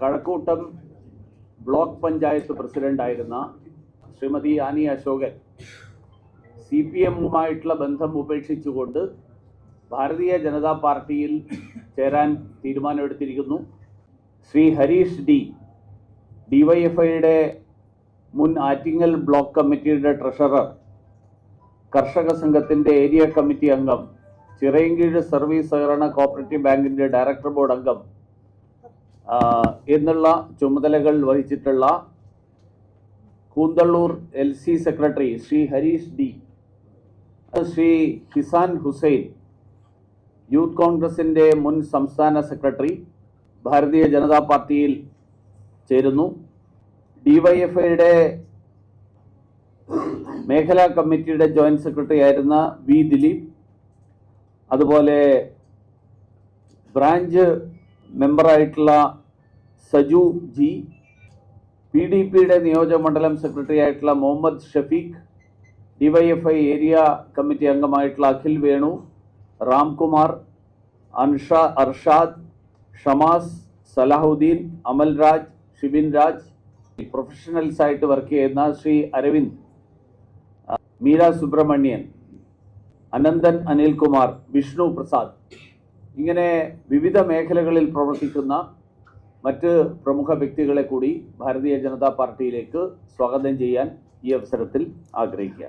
Kazhakkoottam block panchayat പ്രസിഡന്റായിരുന്ന Shrimati Annie Ashokan CPM-ഉമായിട്ടുള്ള ബന്ധം ഉപേക്ഷിച്ചുകൊണ്ട് ഭാരതീയ ജനതാ പാർട്ടിയിൽ ചേരാൻ തീരുമാനമെടുത്തിരിക്കുന്നു. ശ്രീ ഹരീഷ് ഡി, DYFIയുടെ മുൻ ആറ്റിങ്ങൽ ബ്ലോക്ക് കമ്മിറ്റിയുടെ ട്രഷറർ, കർഷക സംഘത്തിൻ്റെ ഏരിയ കമ്മിറ്റി അംഗം, ചിറയൻകീഴ് സർവീസ് സഹകരണ കോപ്പറേറ്റീവ് ബാങ്കിൻ്റെ ഡയറക്ടർ ബോർഡ് അംഗം എന്നുള്ള ചുമതലകൾ വഹിച്ചിട്ടുള്ള Koonthalloor LC secretary Shri Harish D, Shri Hisan Hussain, youth കോൺഗ്രസിൻ്റെ മുൻ സംസ്ഥാന സെക്രട്ടറി, ഭാരതീയ ജനതാ പാർട്ടിയിൽ ചേരുന്നു. DYFIയുടെ മേഖലാ കമ്മിറ്റിയുടെ ജോയിന്റ് സെക്രട്ടറി ആയിരുന്ന V ദിലീപ്, അതുപോലെ ബ്രാഞ്ച് മെമ്പറായിട്ടുള്ള സജു ജി, PDPയുടെ നിയോജകമണ്ഡലം സെക്രട്ടറി ആയിട്ടുള്ള Muhammad Shafeeq, DYFI area committee അംഗമായിട്ടുള്ള അഖിൽ വേണു, രാംകുമാർ, അർഷാദ്, ഷമാസ്, സലാഹുദ്ദീൻ, അമൽരാജ്, ഷിബിൻ രാജ്, പ്രൊഫഷണൽസ് ആയിട്ട് വർക്ക് ചെയ്യുന്ന ശ്രീ അരവിന്ദ്, മീര സുബ്രഹ്മണ്യൻ, അനന്തൻ അനിൽകുമാർ, വിഷ്ണു പ്രസാദ്, ഇങ്ങനെ വിവിധ മേഖലകളിൽ പ്രവർത്തിക്കുന്ന മറ്റ് പ്രമുഖ വ്യക്തികളെ കൂടി ഭാരതീയ ജനതാ പാർട്ടിയിലേക്ക് സ്വാഗതം ചെയ്യാൻ ഈ അവസരത്തിൽ ആഗ്രഹിക്കുക.